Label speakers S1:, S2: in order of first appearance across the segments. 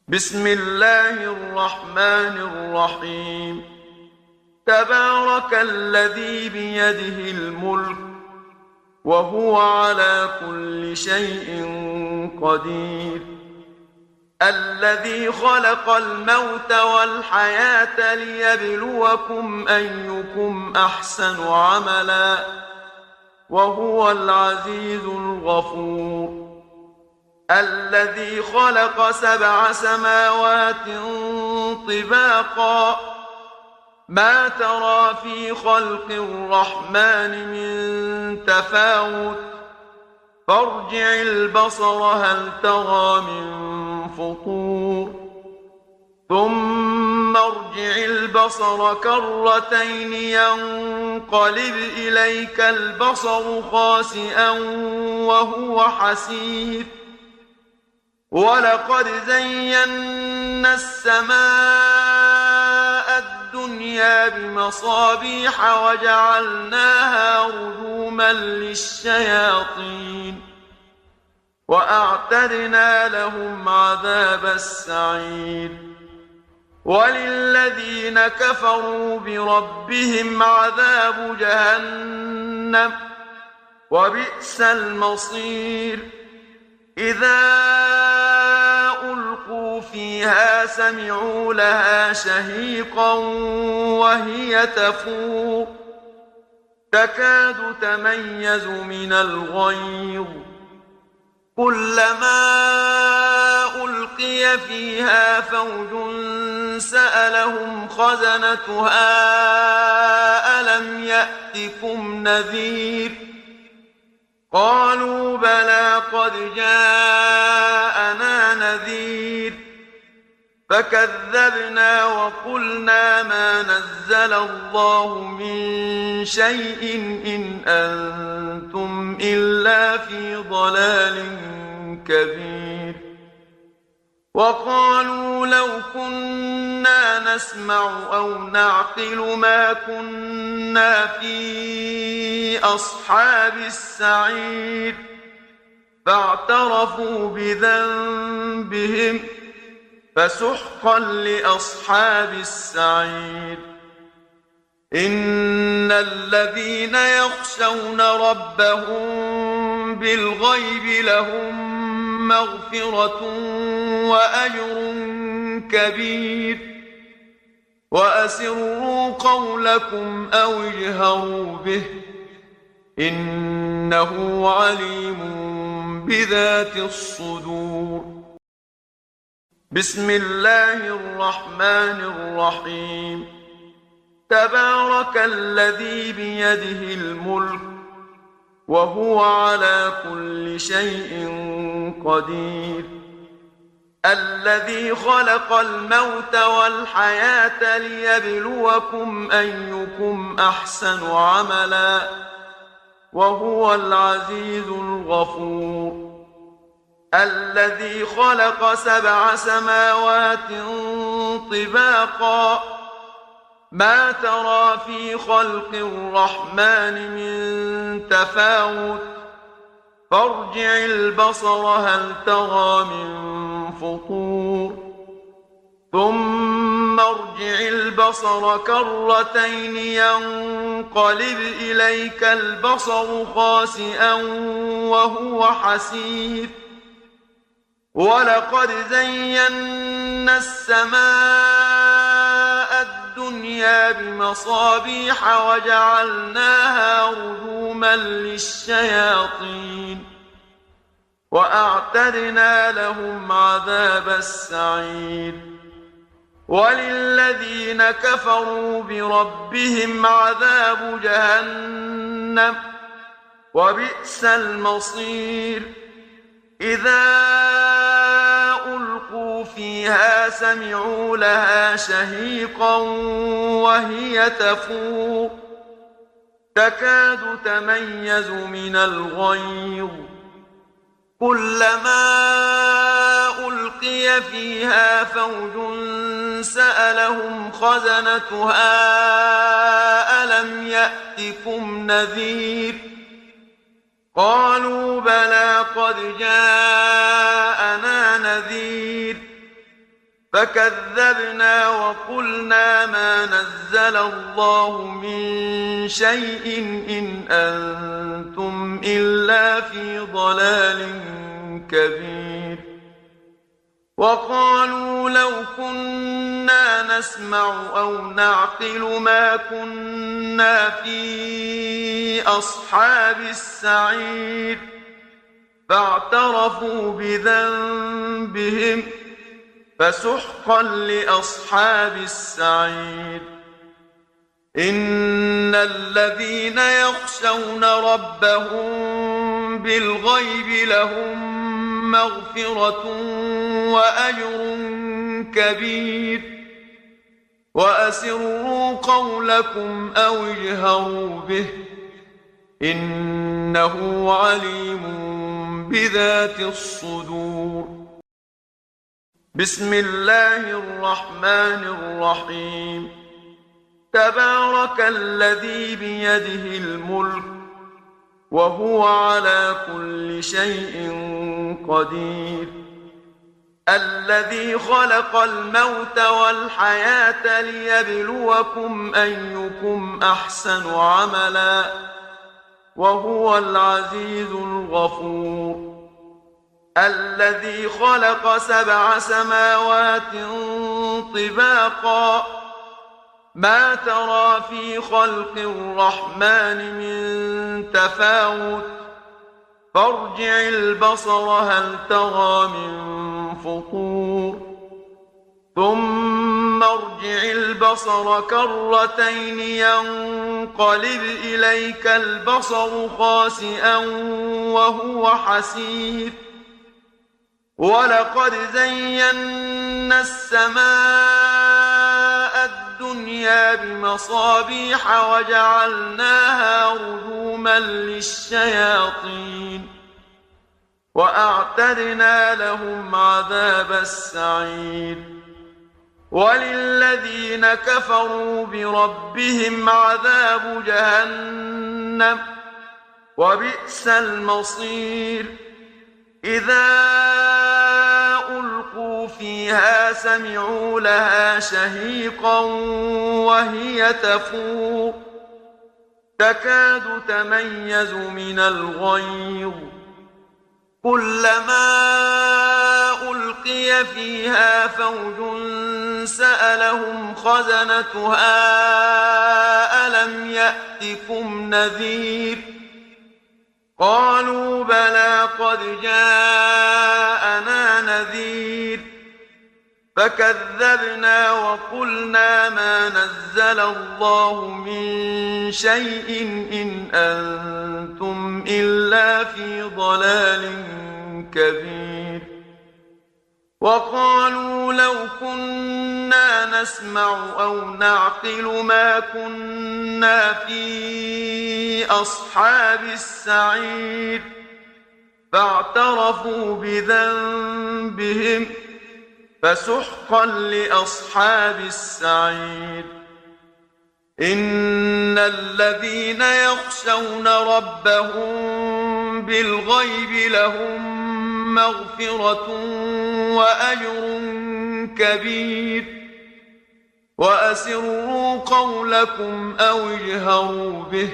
S1: بسم الله الرحمن الرحيم. تبارك الذي بيده الملك وهو على كل شيء قدير، الذي خلق الموت والحياة ليبلوكم أيكم أحسن عملا وهو العزيز الغفور، الذي خلق 7 سماوات طباقا ما ترى في خلق الرحمن من تفاوت فارجع البصر هل ترى من فطور ثم ارجع البصر كرتين ينقلب إليك البصر خاسئا وهو حسير، ولقد زينا السماء الدنيا بمصابيح وجعلناها رجوما للشياطين وأعتدنا لهم عذاب السعير، وللذين كفروا بربهم عذاب جهنم وبئس المصير. إذا ألقوا فيها سمعوا لها شهيقا وهي تفور تكاد تميز من الغيظ، كلما ألقي فيها فوج سألهم خزنتها ألم يأتكم نذير، قالوا بلى قد جاءنا نذير فكذبنا وقلنا ما نزل الله من شيء إن أنتم إلا في ضلال كبير، وقالوا لو كنا نسمع أو نعقل ما كنا في أصحاب السعير، فاعترفوا بذنبهم فسحقا لأصحاب السعير. إن الذين يخشون ربهم بالغيب لهم مغفرة وأجر كبير، وأسروا قولكم أو اجهروا به إنه عليم بذات الصدور. بسم الله الرحمن الرحيم. تبارك الذي بيده الملك وهو على كل شيء قدير، الذي خلق الموت والحياة ليبلوكم أيكم أحسن عملا وهو العزيز الغفور، الذي خلق 7 سماوات طباقا ما ترى في خلق الرحمن من تفاوت فارجع البصر هل ترى من فطور ثم ارجع البصر كرتين ينقلب إليك البصر خاسئا وهو حسير، ولقد زينا السماء الدنيا بمصابيح وجعلناها رجوما للشياطين وأعتدنا لهم عذاب السعير، وللذين كفروا بربهم عذاب جهنم وبئس المصير. إذا ألقوا فيها سمعوا لها شهيقا وهي تفور تكاد تميز من الغيظ، كلما ألقي فيها فوج سألهم خزنتها ألم يأتكم نذير، قالوا بلى قد جاءنا نذير فكذبنا وقلنا ما نزل الله من شيء إن أنتم إلا في ضلال كبير وقالوا لو كنا نسمع أو نعقل ما كنا في أصحاب السعير فاعترفوا بذنبهم فسحقا لأصحاب السعير إن الذين يخشون ربهم بالغيب لهم مغفرة وأجر كبير وأسروا قولكم أو اجهروا به إنه عليم بذات الصدور بسم الله الرحمن الرحيم تبارك الذي بيده الملك وهو على كل شيء قدير الذي خلق الموت والحياة ليبلوكم أيكم أحسن عملا وهو العزيز الغفور الذي خلق 7 سماوات طباقا ما ترى في خلق الرحمن من تفاوت فارجع البصر هل ترى من فطور ثم ارجع البصر كرتين ينقلب إليك البصر خاسئا وهو حسير ولقد زينا السماء الدنيا بمصابيح وجعلناها رجوما للشياطين وأعتدنا لهم عذاب السعير وللذين كفروا بربهم عذاب جهنم وبئس المصير إذا ألقوا فيها سمعوا لها شهيقا وهي تفور تكاد تميز من الغيظ كلما ألقي فيها فوج سألهم خزنتها ألم يأتكم نذير قالوا بلى قد جاءنا نذير فكذبنا وقلنا ما نزل الله من شيء إن أنتم إلا في ضلال كبير وقالوا لو كنا نسمع أو نعقل ما كنا في أصحاب السعير فاعترفوا بذنبهم فسحقا لأصحاب السعير إن الذين يخشون ربهم بالغيب لهم مغفرة وأجر كبير وأسروا قولكم أو اجهروا به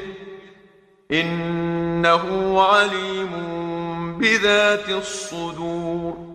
S1: إنه عليم بذات الصدور